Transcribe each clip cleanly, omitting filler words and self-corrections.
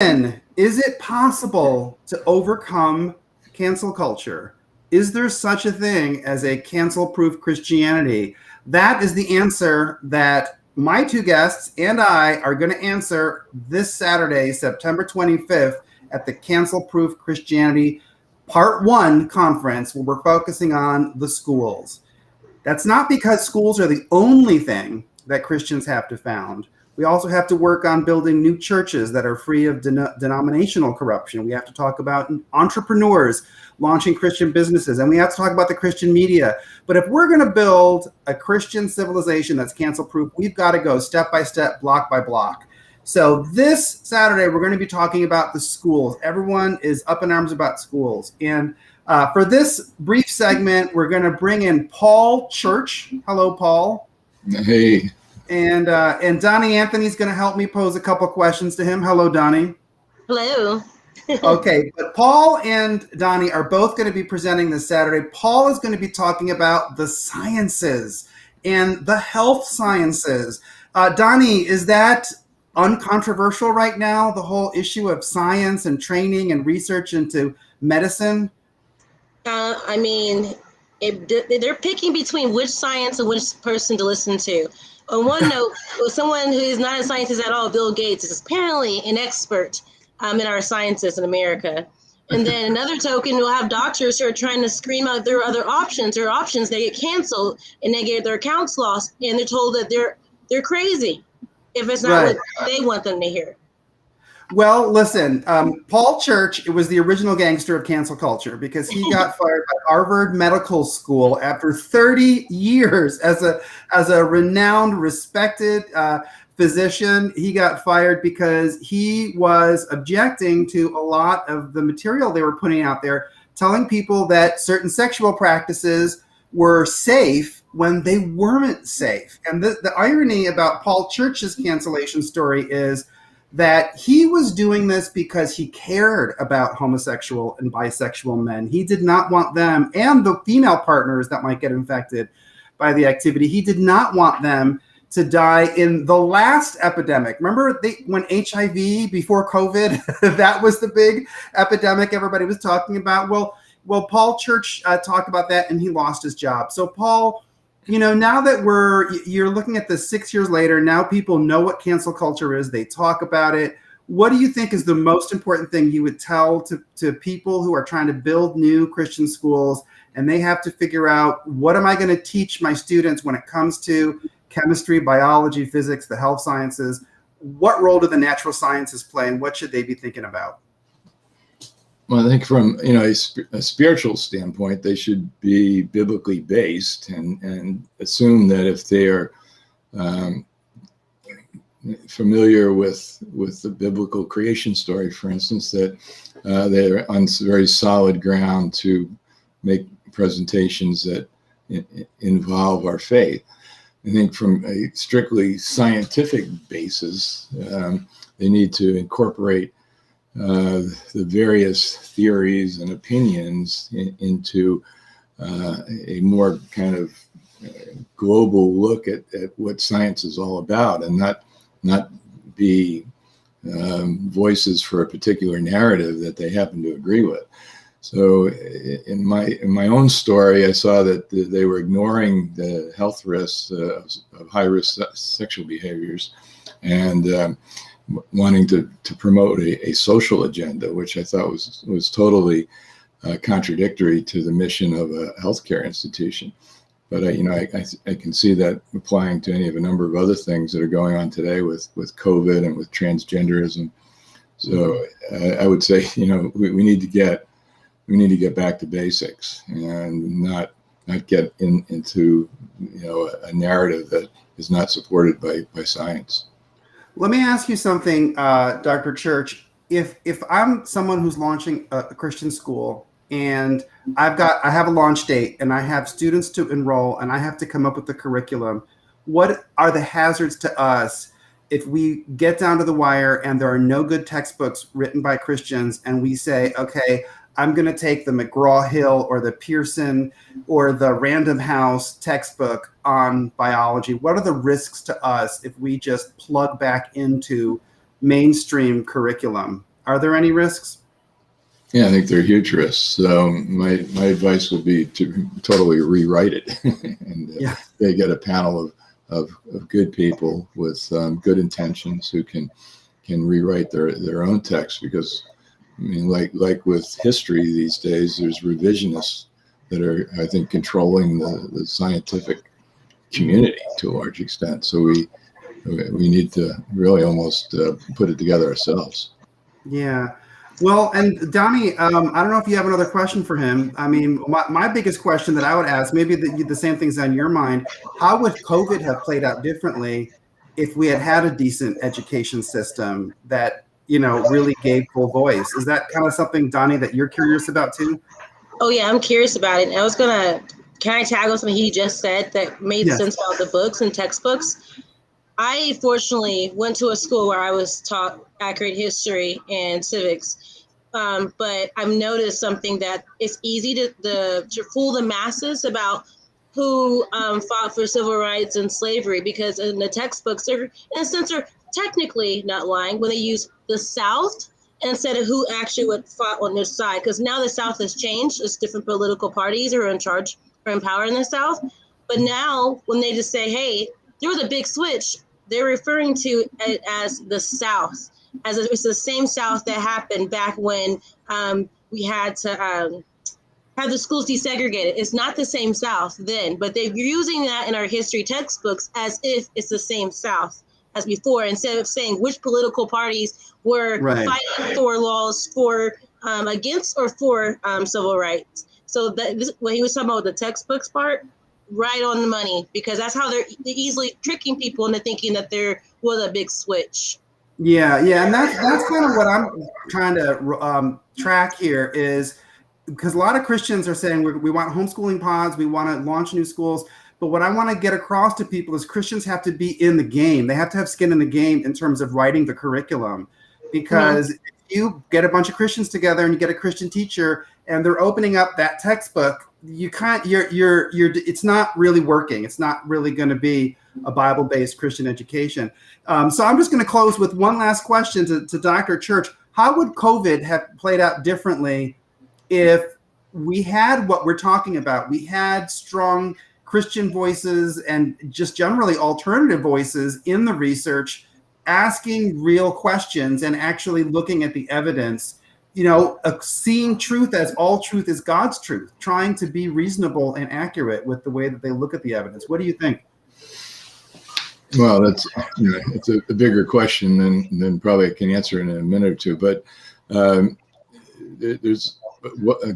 Is it possible to overcome cancel culture? Is there such a thing as a cancel-proof Christianity? That is the answer that my two guests and I are going to answer this Saturday, September 25th, at the Cancel Proof Christianity Part 1 conference, where we're focusing on the schools. That's not because schools are the only thing that Christians have to found. We also have to work on building new churches that are free of denominational corruption. We have to talk about entrepreneurs launching Christian businesses, and we have to talk about the Christian media. But if we're going to build a Christian civilization that's cancel-proof, we've got to go step by step, block by block. So this Saturday, we're going to be talking about the schools. Everyone is up in arms about schools. And for this brief segment, we're going to bring in Paul Church. Hello, Paul. Hey. And Donnie Anthony's going to help me pose a couple questions to him. Hello, Donnie. Hello. Okay, but Paul and Donnie are both going to be presenting this Saturday. Paul is going to be talking about the sciences and the health sciences. Donnie, is that uncontroversial right now, the whole issue of science and training and research into medicine? I mean, they're picking between which science and which person to listen to. On one note, someone who is not a scientist at all, Bill Gates, is apparently an expert in our sciences in America. And then another token, we'll have doctors who are trying to scream out their other options. Their options, they get canceled and they get their accounts lost, and they're told that they're crazy if it's not what they want them to hear. Well, listen, Paul Church was the original gangster of cancel culture because he got fired by Harvard Medical School after 30 years as a renowned, respected physician. He got fired because he was objecting to a lot of the material they were putting out there, telling people that certain sexual practices were safe when they weren't safe. And the irony about Paul Church's cancellation story is that he was doing this because he cared about homosexual and bisexual men. He did not want them and the female partners that might get infected by the activity. He did not want them to die in the last epidemic. Remember when HIV, before COVID, that was the big epidemic everybody was talking about? Well, Paul Church talked about that and he lost his job. So Paul, now that you're looking at this 6 years later, now people know what cancel culture is. They talk about it. What do you think is the most important thing you would tell to people who are trying to build new Christian schools and they have to figure out, what am I going to teach my students when it comes to chemistry, biology, physics, the health sciences? What role do the natural sciences play and what should they be thinking about? Well, I think from a spiritual standpoint, they should be biblically based and assume that if they are familiar with the biblical creation story, for instance, that they're on very solid ground to make presentations that involve our faith. I think from a strictly scientific basis, they need to incorporate the various theories and opinions into a more kind of global look at what science is all about, and not be voices for a particular narrative that they happen to agree with. So in my own story, I saw that they were ignoring the health risks of high-risk sexual behaviors and wanting to promote a social agenda, which I thought was totally contradictory to the mission of a healthcare institution. But I can see that applying to any of a number of other things that are going on today with COVID and with transgenderism. So I would say we need to get back to basics and not get into a narrative that is not supported by science. Let me ask you something, Dr. Church. If I'm someone who's launching a Christian school and I have a launch date and I have students to enroll and I have to come up with the curriculum, what are the hazards to us if we get down to the wire and there are no good textbooks written by Christians and we say, okay, I'm going to take the McGraw-Hill or the Pearson or the Random House textbook on biology? What are the risks to us if we just plug back into mainstream curriculum? Are there any risks? Yeah, I think there are huge risks. So my advice would be to totally rewrite it, and they get a panel of good people with good intentions who can rewrite their own text. Because I mean, like with history these days, there's revisionists that are, I think, controlling the scientific community to a large extent. So we need to really almost put it together ourselves. Yeah. Well, and Donnie, I don't know if you have another question for him. I mean, my biggest question that I would ask, maybe the same thing's on your mind, how would COVID have played out differently if we had had a decent education system that, really gave full voice? Is that kind of something, Donnie, that you're curious about too? Oh yeah, I'm curious about it. Can I tag on something he just said that made sense about the books and textbooks? I fortunately went to a school where I was taught accurate history and civics, but I've noticed something that it's easy to fool the masses about who fought for civil rights and slavery, because in the textbooks, they're in a sense are technically not lying when they use the South instead of who actually would fought on their side. Because now the South has changed; it's different political parties are in charge or in power in the South. But now, when they just say, "Hey, there was a big switch," they're referring to it as the South, as if it's the same South that happened back when we had to have the schools desegregated. It's not the same South then, but they're using that in our history textbooks as if it's the same South as before, instead of saying which political parties were fighting for laws for against or for civil rights. So when he was talking about the textbooks part, right on the money, because that's how they're easily tricking people into thinking that there was a big switch. Yeah, and that's kind of what I'm trying to track here, is because a lot of Christians are saying we want homeschooling pods, we want to launch new schools. But what I want to get across to people is Christians have to be in the game. They have to have skin in the game in terms of writing the curriculum. Because if you get a bunch of Christians together and you get a Christian teacher and they're opening up that textbook, it's not really working. It's not really going to be a Bible-based Christian education. So I'm just going to close with one last question to Dr. Church. How would COVID have played out differently if we had what we're talking about? We had strong Christian voices and just generally alternative voices in the research, asking real questions and actually looking at the evidence, seeing truth as all truth is God's truth, trying to be reasonable and accurate with the way that they look at the evidence. What do you think? Well, it's a bigger question than probably I can answer in a minute or two, but there's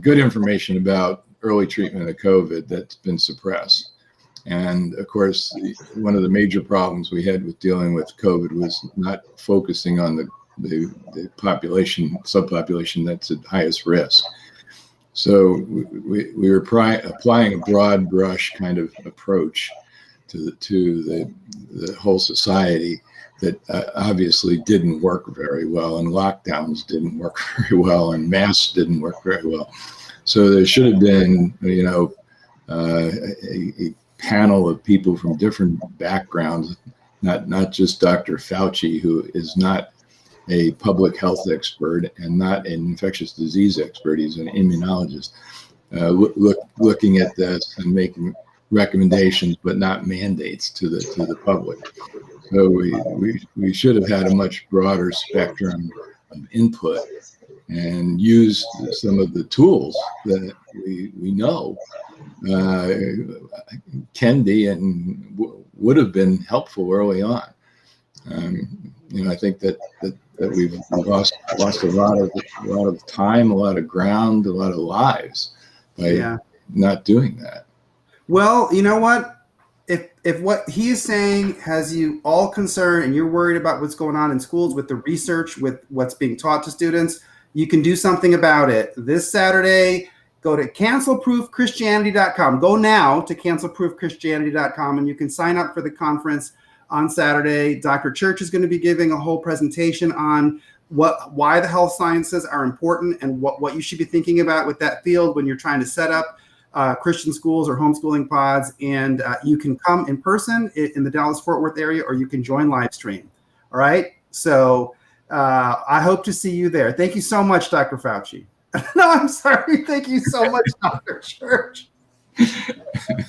good information about early treatment of COVID that's been suppressed. And of course, one of the major problems we had with dealing with COVID was not focusing on the subpopulation that's at highest risk. So we were applying a broad brush kind of approach to the whole society that obviously didn't work very well, and lockdowns didn't work very well, and masks didn't work very well. So there should have been, a panel of people from different backgrounds, not just Dr. Fauci, who is not a public health expert and not an infectious disease expert. He's an immunologist, looking at this and making recommendations, but not mandates to the public. So we should have had a much broader spectrum of input and used some of the tools that we know can be and would have been helpful early on. I think that we've lost a lot of time, a lot of ground, a lot of lives by not doing that. Well, you know what? If what he is saying has you all concerned and you're worried about what's going on in schools with the research, with what's being taught to students, you can do something about it. This Saturday, go to cancelproofchristianity.com. Go now to cancelproofchristianity.com and you can sign up for the conference on Saturday. Dr. Church is going to be giving a whole presentation on why the health sciences are important and what you should be thinking about with that field when you're trying to set up Christian schools or homeschooling pods. And you can come in person in the Dallas-Fort Worth area, or you can join live stream. All right. So I hope to see you there. Thank you so much, Dr. Fauci. No, I'm sorry. Thank you so much, Dr. Church.